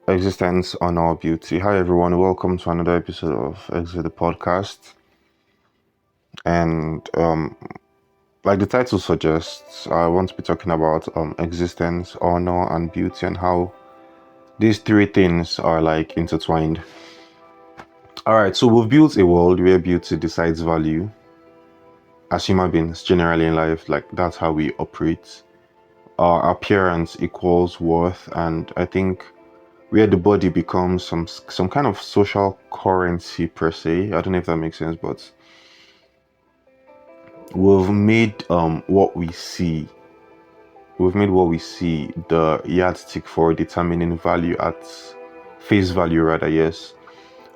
Existence on our beauty. Hi everyone, welcome to another episode of Exit the Podcast. And like the title suggests, I want to be talking about existence, honor, and beauty, and how these three things are like intertwined. All right, so we've built a world where beauty decides value. As human beings, generally in life, like that's how we operate. Our appearance equals worth, and I think where the body becomes some kind of social currency per se. I don't know if that makes sense, but we've made what we see the yardstick for determining value at face value rather, yes.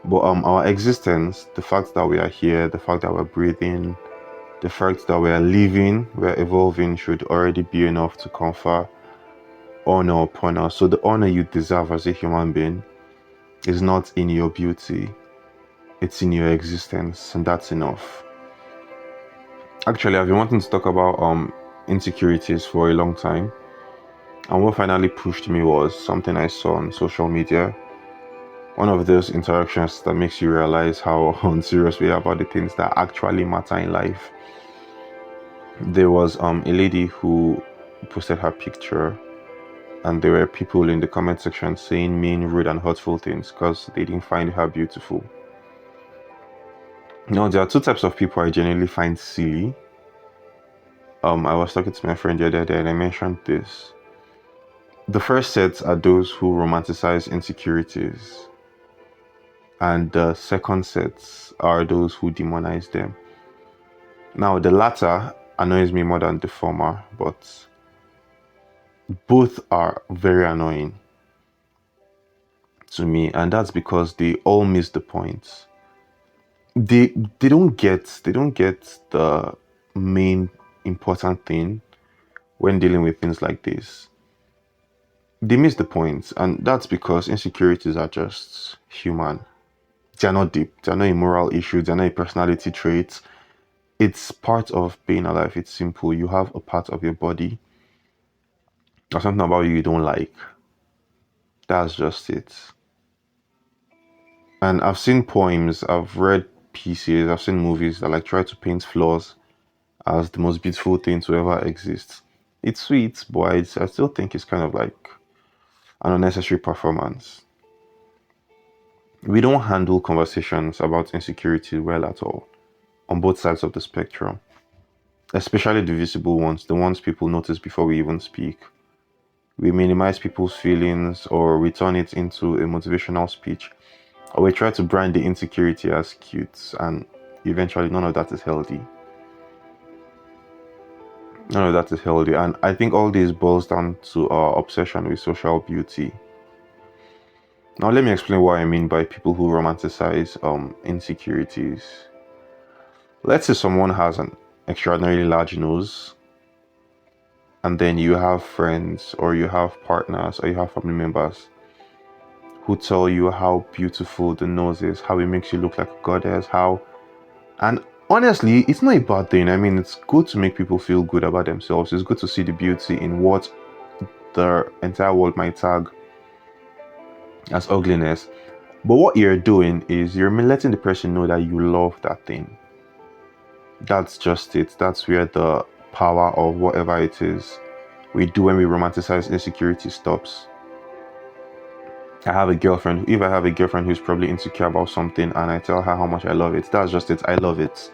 But our existence, the fact that we are here, the fact that we're breathing, the fact that we're living, we're evolving should already be enough to confer honor upon us. So the honor you deserve as a human being is not in your beauty, it's in your existence, and that's enough. Actually, I've been wanting to talk about insecurities for a long time, and what finally pushed me was something I saw on social media. One of those interactions that makes you realize how unserious we are about the things that actually matter in life. There was a lady who posted her picture, and there were people in the comment section saying mean, rude, and hurtful things because they didn't find her beautiful. Now, there are two types of people I genuinely find silly. I was talking to my friend the other day and I mentioned this. The first set are those who romanticize insecurities, and the second sets are those who demonize them. Now, the latter annoys me more than the former, but both are very annoying to me, and that's because they all miss the point. They don't get the main important thing when dealing with things like this. They miss the point, and that's because insecurities are just human. They're not deep, they're not a moral issue, they're not a personality trait. It's part of being alive. It's simple. You have a part of your body or something about you don't like. That's just it. And I've seen poems, I've read pieces, I've seen movies that like try to paint flaws as the most beautiful thing to ever exist. It's sweet, but I still think it's kind of like an unnecessary performance. We don't handle conversations about insecurity well at all on both sides of the spectrum, especially the visible ones, the ones people notice before we even speak. We minimize people's feelings or we turn it into a motivational speech, or we try to brand the insecurity as cute, and eventually none of that is healthy. None of that is healthy, and I think all this boils down to our obsession with social beauty. Now, let me explain what I mean by people who romanticize insecurities. Let's say someone has an extraordinarily large nose, and then you have friends, or you have partners, or you have family members who tell you how beautiful the nose is, how it makes you look like a goddess, how. And honestly, it's not a bad thing. I mean, it's good to make people feel good about themselves. It's good to see the beauty in what the entire world might tag as ugliness. But what you're doing is you're letting the person know that you love that thing. That's just it. That's where the power of whatever it is we do when we romanticize insecurity stops. I have a girlfriend. If I have a girlfriend who's probably insecure about something and I tell her how much I love it, that's just it. I love it.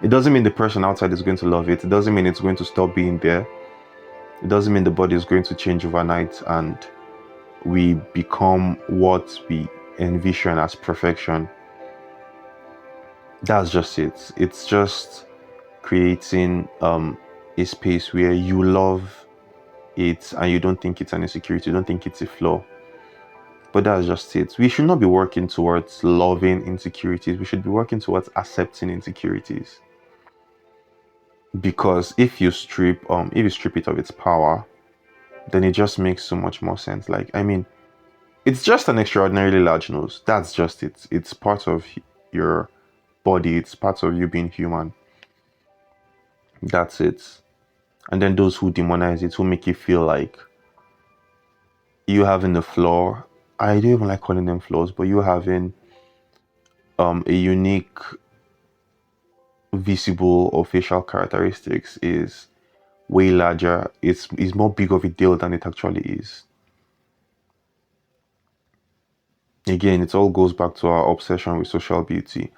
It doesn't mean the person outside is going to love it. It doesn't mean it's going to stop being there. It doesn't mean the body is going to change overnight and we become what we envision as perfection. That's just it. It's just creating a space where you love it and you don't think it's an insecurity, you don't think it's a flaw. But that's just it. We should not be working towards loving insecurities. We should be working towards accepting insecurities. Because if you strip it of its power, then it just makes so much more sense. Like, I mean, it's just an extraordinarily large nose. That's just it. It's part of your body. It's part of you being human. That's it. And then those who demonize it, who make you feel like you having the flaw I don't even like calling them flaws, but you having a unique visible or facial characteristics is way larger. It's more big of a deal than it actually is. Again, it all goes back to our obsession with social beauty,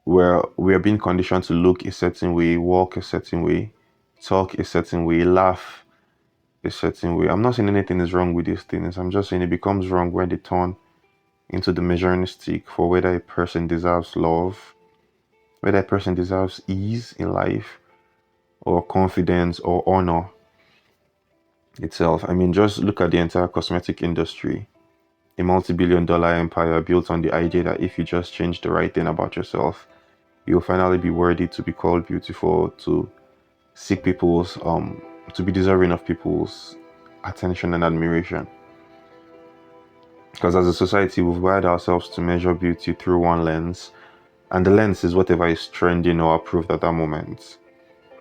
where we are being conditioned to look a certain way, walk a certain way, talk a certain way, laugh a certain way. I'm not saying anything is wrong with these things. I'm just saying it becomes wrong when they turn into the measuring stick for whether a person deserves love, whether a person deserves ease in life, or confidence, or honor itself. I mean, just look at the entire cosmetic industry, a multi-billion-dollar empire built on the idea that if you just change the right thing about yourself, you'll finally be worthy to be called beautiful, to seek people's, to be deserving of people's attention and admiration. Because as a society, we've wired ourselves to measure beauty through one lens, and the lens is whatever is trending or approved at that moment.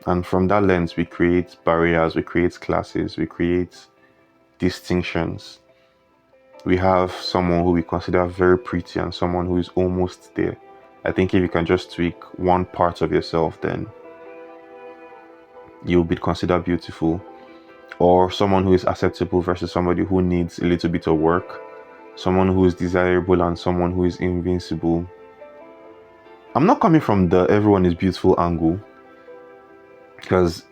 And from that lens, we create barriers, we create classes, we create distinctions. We have someone who we consider very pretty and someone who is almost there. I think if you can just tweak one part of yourself, then you'll be considered beautiful. Or someone who is acceptable versus somebody who needs a little bit of work. Someone who is desirable and someone who is invincible. I'm not coming from the everyone is beautiful angle, because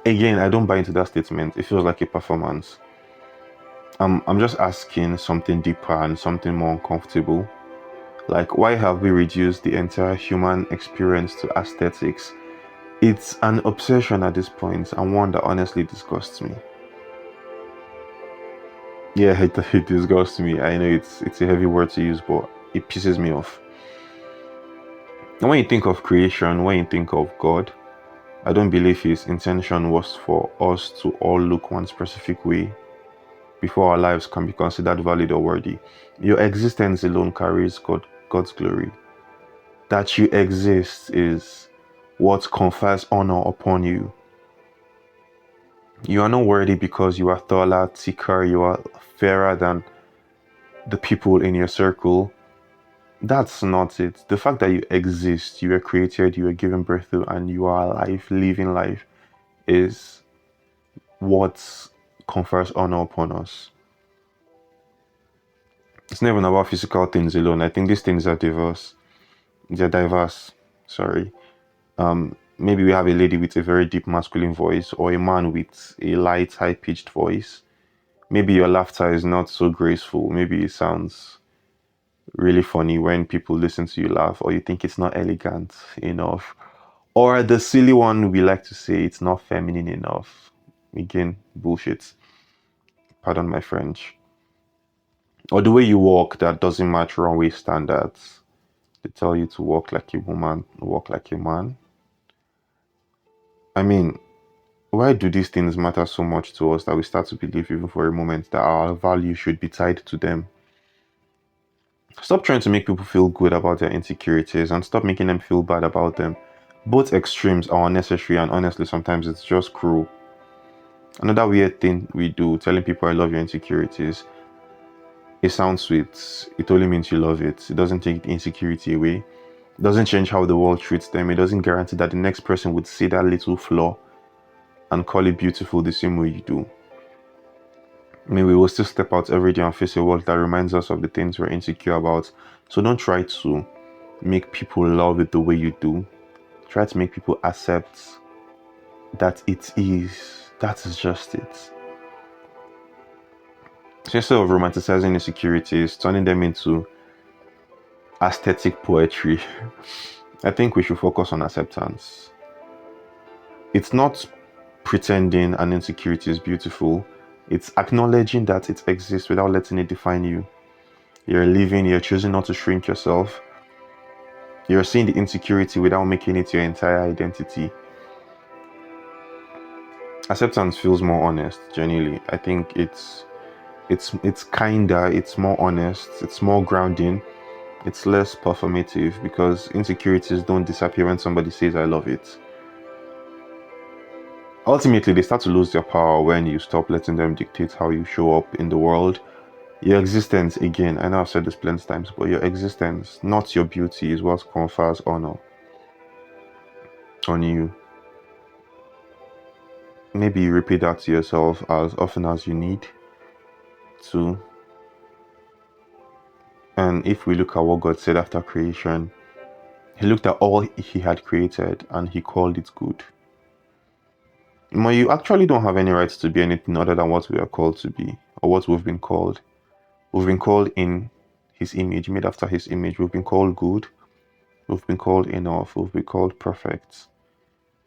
again, I don't buy into that statement. It feels like a performance. I'm just asking something deeper and something more uncomfortable. Like, why have we reduced the entire human experience to aesthetics? It's an obsession at this point, and one that honestly disgusts me. Yeah, it disgusts me. I know it's a heavy word to use, but it pisses me off. And when you think of creation, when you think of God, I don't believe his intention was for us to all look one specific way before our lives can be considered valid or worthy. Your existence alone carries God's glory. That you exist is what confers honor upon you. You are not worthy because you are taller, thicker, you are fairer than the people in your circle. That's not it. The fact that you exist, you were created, you were given birth to, and you are alive, living life, is what confers honor upon us. It's not even about physical things alone. I think these things are diverse. They're diverse. Sorry. Maybe we have a lady with a very deep masculine voice, or a man with a light, high-pitched voice. Maybe your laughter is not so graceful. Maybe it sounds really funny when people listen to you laugh, or you think it's not elegant enough. Or the silly one, we like to say it's not feminine enough. Again, bullshit. Pardon my French. Or the way you walk that doesn't match runway standards. They tell you to walk like a woman, walk like a man. I mean, why do these things matter so much to us that we start to believe, even for a moment, that our value should be tied to them? Stop trying to make people feel good about their insecurities and stop making them feel bad about them. Both extremes are unnecessary, and honestly, sometimes it's just cruel. Another weird thing we do, telling people I love your insecurities, it sounds sweet. It only means you love it. It doesn't take the insecurity away. It doesn't change how the world treats them. It doesn't guarantee that the next person would see that little flaw and call it beautiful the same way you do. I mean, we will still step out every day and face a world that reminds us of the things we're insecure about. So don't try to make people love it the way you do. Try to make people accept that it is. That is just it. So instead of romanticizing insecurities, turning them into aesthetic poetry, I think we should focus on acceptance. It's not pretending an insecurity is beautiful. It's acknowledging that it exists without letting it define you. You're living, you're choosing not to shrink yourself. You're seeing the insecurity without making it your entire identity. Acceptance feels more honest, genuinely. I think it's kinder, it's more honest, it's more grounding, it's less performative, because insecurities don't disappear when somebody says I love it. Ultimately, they start to lose their power when you stop letting them dictate how you show up in the world. Your existence, again, I know I've said this plenty of times, but your existence, not your beauty, is what confers honor on you. Maybe you repeat that to yourself as often as you need to. And if we look at what God said after creation, He looked at all He had created and He called it good. But you actually don't have any rights to be anything other than what we are called to be, or what we've been called. We've been called in His image, made after His image. We've been called good. We've been called enough. We've been called perfect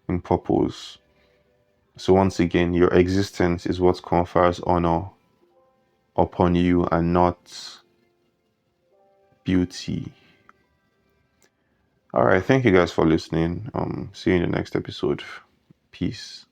in purpose. So once again, your existence is what confers honor upon you and not beauty. All right, thank you guys for listening. See you in the next episode. Peace.